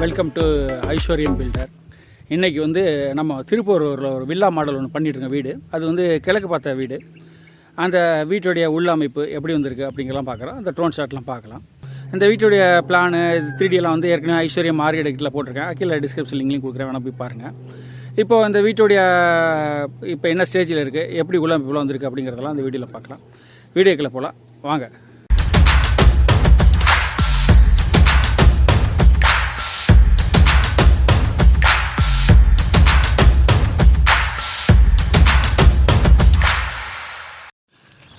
Welcome to aishwaryam.builder. இன்றைக்கி வந்து நம்ம திருப்பூரில் ஒரு வில்லா மாடல் ஒன்று பண்ணிகிட்ருங்க வீடு. அது வந்து கிழக்கு பார்த்த வீடு. அந்த வீட்டுடைய உள்ளமைப்பு எப்படி வந்திருக்கு அப்படிங்கலாம் பார்க்குறோம். அந்த ட்ரோன் ஷாட்லாம் பார்க்கலாம். இந்த வீட்டுடைய பிளானு 3D எல்லாம் வந்து ஏற்கனவே ஐஸ்வர்யம் மார்க்கெட்டில் போட்டிருக்கேன். கீழே டிஸ்கிரிப்ஷன் லிங்க்லையும் கொடுக்குறேன், வேணால் போய் பாருங்கள். இப்போ அந்த வீட்டுடைய இப்போ என்ன ஸ்டேஜில் இருக்குது, எப்படி உள்ளமைப்பில் வந்திருக்கு அப்படிங்கிறதெல்லாம் அந்த வீடியோவில் பார்க்கலாம். வீடியோக்குள்ளே போகலாம் வாங்க.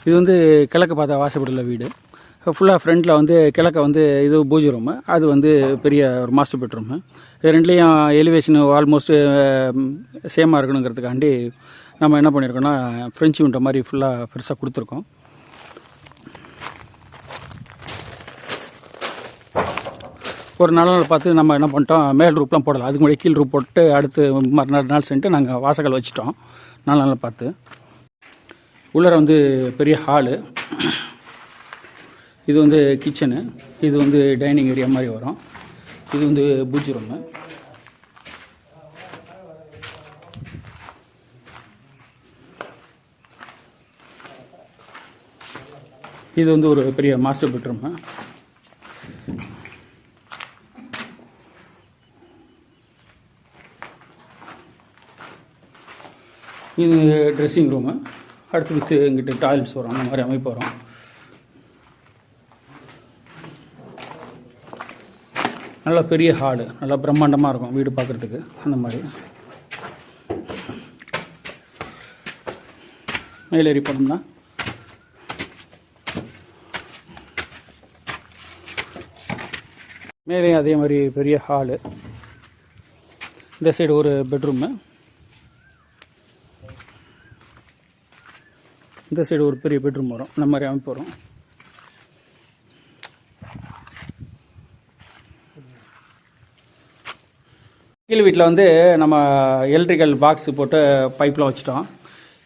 இது வந்து கிழக்கு பார்த்த வாசப்படியில் வீடு. ஃபுல்லாக ஃப்ரண்ட்டில் வந்து கிழக்க வந்து இது பூஜை ரூமு, அது வந்து பெரிய ஒரு மாஸ்டர் பெட்ரூமு. இது ரெண்டுலேயும் எலிவேஷன் ஆல்மோஸ்ட் சேமாக இருக்கணுங்கிறதுக்காண்டி நம்ம என்ன பண்ணியிருக்கோம்னா ஃப்ரெஞ்சு விண்டோ மாதிரி ஃபுல்லாக பெருசாக கொடுத்துருக்கோம். ஒரு நாள் பார்த்து நம்ம என்ன பண்ணிட்டோம், மேல் ரூப்லாம் போடலாம். அதுக்கு முன்னாடி கீழ் ரூப் போட்டு அடுத்து மறுநாள் நாள் சென்ட்டு நாங்கள் வாசக்கால் வச்சுட்டோம். நாள் பார்த்து உள்ளர வந்து பெரிய ஹாலு, இது வந்து கிச்சனு, இது வந்து டைனிங் ஏரியா மாதிரி வரும். இது வந்து பூஜை ரூமு. இது வந்து ஒரு பெரிய மாஸ்டர் பெட்ரூமு. இது ட்ரெஸ்ஸிங் ரூமு. அடுத்து வித்து எங்கிட்ட டாய்லெட்ஸ் வரும், அந்த மாதிரி அமைப்பு வரும். நல்லா பெரிய ஹாலு, நல்லா பிரம்மாண்டமாக இருக்கும் வீடு பார்க்குறதுக்கு. அந்த மாதிரி மேலேறி போனோம்னா மேலேயும் அதே மாதிரி பெரிய ஹாலு. இந்த சைடு ஒரு பெட்ரூமு, இந்த சைடு ஒரு பெரிய பெட்ரூம் வரும். இந்த மாதிரி அமைப்பு வரும். கீழ் வீட்டில் வந்து நம்ம எலக்ட்ரிக்கல் பாக்ஸ் போட்டு பைப்லாம் வச்சுட்டோம்.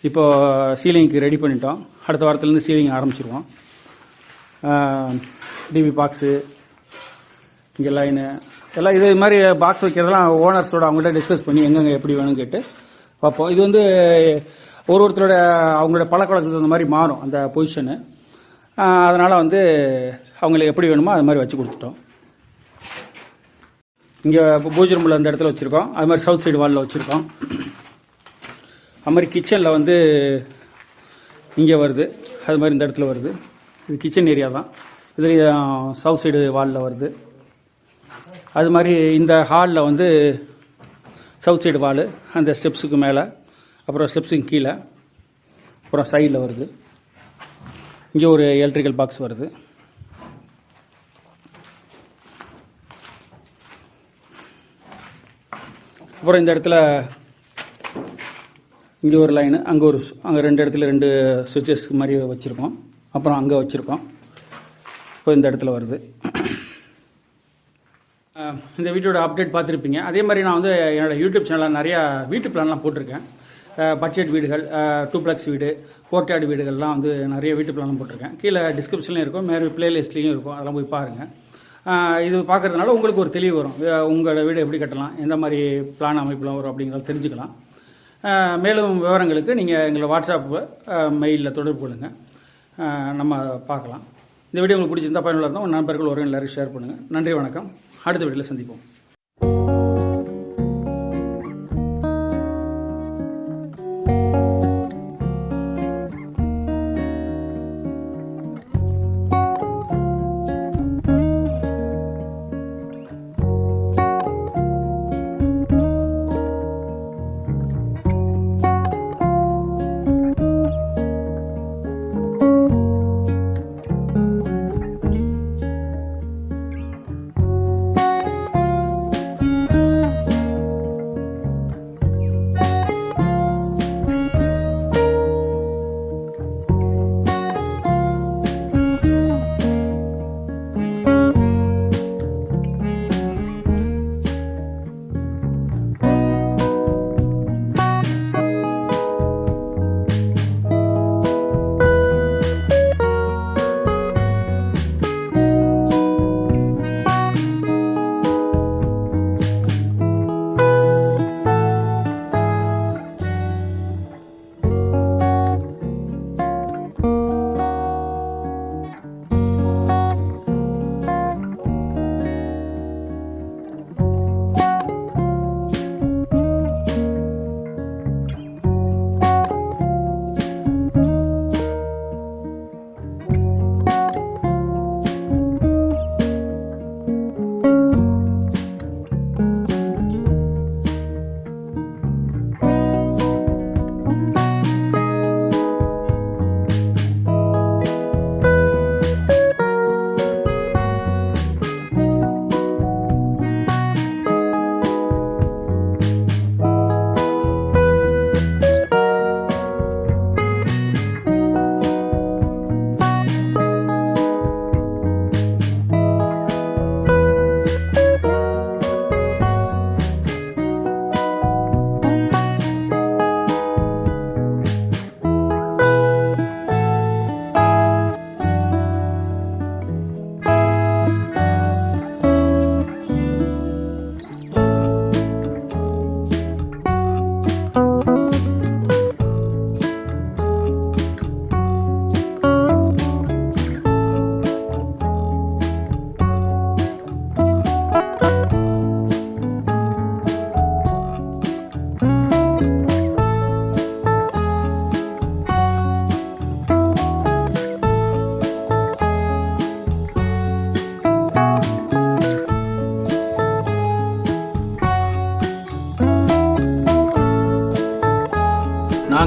இப்போது சீலிங்க்கு ரெடி பண்ணிட்டோம். அடுத்த வாரத்துலேருந்து சீலிங் ஆரம்பிச்சிருவோம். டிவி பாக்ஸு, இங்கே லைனு எல்லாம் இது மாதிரி பாக்ஸ் வைக்கிறதெல்லாம் ஓனர்ஸோட அவங்கள்ட்ட டிஸ்கஸ் பண்ணி எங்கெங்கே எப்படி வேணும்னு கேட்டு பார்ப்போம். இது வந்து ஒருத்தரோட அவங்களோட பழக்கவழக்கத்துக்கு தகுந்த மாதிரி மாறும் அந்த பொசிஷனு. அதனால் வந்து அவங்களுக்கு எப்படி வேணுமோ அது மாதிரி வச்சு கொடுத்துட்டோம். இங்கே பூஜை ரூமில் அந்த இடத்துல வச்சுருக்கோம். அது மாதிரி சவுத் சைடு வாலில் வச்சுருக்கோம். அது மாதிரி கிச்சனில் வந்து இங்கே வருது, அது மாதிரி இந்த இடத்துல வருது. இது கிச்சன் ஏரியா தான். இது சவுத் சைடு வாலில் வருது. அது மாதிரி இந்த ஹாலில் வந்து சவுத் சைடு வால், அந்த ஸ்டெப்ஸுக்கு மேலே, அப்புறம் ஸ்டெப்ஸுக்கு கீழே, அப்புறம் சைடில் வருது. இங்கே ஒரு எலக்ட்ரிக்கல் பாக்ஸ் வருது. அப்புறம் இந்த இடத்துல இங்கே ஒரு லைனு, அங்கே ரெண்டு இடத்துல 2 சுவிட்சஸ் மாதிரி வச்சுருக்கோம். அப்புறம் அங்கே வச்சுருக்கோம். இப்போ இந்த இடத்துல வருது. இந்த வீட்டோட அப்டேட் பார்த்துருப்பீங்க. அதே மாதிரி நான் வந்து என்னோடய யூடியூப் சேனலில் நிறையா வீட்டு பிளான்லாம் போட்டிருக்கேன். பட்ஜெட் வீடுகள், டூப்ளெக்ஸ் வீடு, கோர்ட்யார்டு வீடுகள்லாம் வந்து நிறைய வீட்டு பிளான்லாம் போட்டிருக்கேன். கீழே டிஸ்கிரிப்ஷன்லையும் இருக்கும், மேலே பிளேலிஸ்ட்லேயும் இருக்கும். அதெல்லாம் போய் பாருங்கள். இது பார்க்குறதுனால உங்களுக்கு ஒரு தெளிவு வரும். உங்களோட வீடு எப்படி கட்டலாம், எந்த மாதிரி பிளான் அமைப்புலாம் வரும் அப்படிங்கிறத தெரிஞ்சுக்கலாம். மேலும் விவரங்களுக்கு நீங்கள் எங்களை வாட்ஸ்அப் மெயிலில் தொடர்பு கொள்ளுங்கள், நம்ம பார்க்கலாம். இந்த வீடியோ உங்களுக்கு பிடிச்சிருந்தா பயனுள்ள இருந்தால் உங்கள் நண்பர்கள் ஒரு எல்லாரும் ஷேர் பண்ணுங்கள். நன்றி, வணக்கம். அடுத்த வீடியோவில் சந்திப்போம்.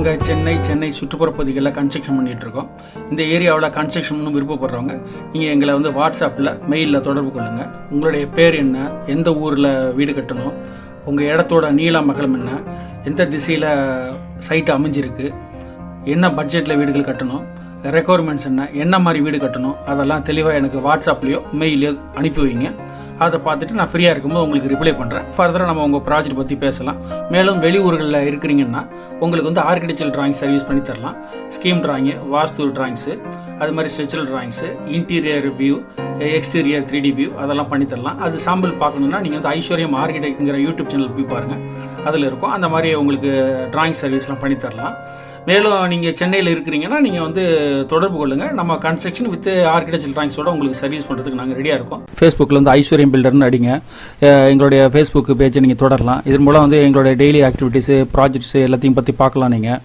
நாங்கள் சென்னை சுற்றுப்புற பகுதிகளில் கன்ஸ்ட்ரக்ஷன் பண்ணிகிட்ருக்கோம். இந்த ஏரியாவில் கன்ஸ்ட்ரக்ஷன் விருப்பப்படுறவங்க நீங்கள் எங்களை வாட்ஸ்அப்பில் மெயிலில் தொடர்பு கொள்ளுங்கள். உங்களுடைய பேர் என்ன, எந்த ஊரில் வீடு கட்டணும், உங்கள் இடத்தோட நீளம் அகலம் என்ன, எந்த திசையில் சைட்டு அமைஞ்சிருக்கு, என்ன பட்ஜெட்டில் வீடுகள் கட்டணும், ரெக்குவயர்மெண்ட்ஸ் என்ன மாதிரி வீடு கட்டணும், அதெல்லாம் தெளிவாக எனக்கு வாட்ஸ்அப்லேயோ மெயிலையோ அனுப்பி வைங்க. அதை பார்த்துட்டு நான் ஃப்ரீயாக இருக்கும்போது உங்களுக்கு ரிப்ளை பண்ணுறேன். ஃபர்தராக நம்ம உங்கள் ப்ராஜெக்ட் பற்றி பேசலாம். மேலும் வெளியூர்களில் இருக்கிறீங்கன்னா உங்களுக்கு ஆர்கிடெக்சர் டிராயிங் சர்வீஸ் பண்ணி தரலாம். ஸ்கீம் டிராயிங்கு, வாஸ்து டிராயிங்ஸு, அது மாதிரி structural drawings, interior view, exterior 3D view அதெல்லாம் பண்ணி தரலாம். அது சாம்பிள் பார்க்கணுன்னா நீங்கள் ஐஸ்வர்யம் ஆர்கிடெக்ட்ங்கிற யூடியூப் சேனல் போய் பாருங்கள், அதில் இருக்கும். அந்த மாதிரி உங்களுக்கு டிராயிங் சர்வீஸ்லாம் பண்ணி தரலாம். மேலும் நீங்கள் சென்னையில் இருக்கிறீங்கன்னா நீங்கள் தொடர்பு கொள்ளுங்கள். நம்ம கன்ஸ்ட்ரக்ஷன் வித் ஆர்கிடெக்சர் டிராயிங்ஸோட உங்களுக்கு சர்வீஸ் பண்ணுறதுக்கு நாங்கள் ரெடியாக இருக்கோம். ஃபேஸ்புக்கில் ஐஸ்வர்யம் பில்டர்னு அடிங்க, எங்களுடைய ஃபேஸ்புக் பேஜை நீங்கள் தொடரலாம். இதன் மூலம் எங்களுடைய டெய்லி ஆக்டிவிட்டீஸு, ப்ராஜெக்ட்ஸு எல்லாத்தையும் பற்றி பார்க்கலாம் நீங்கள்.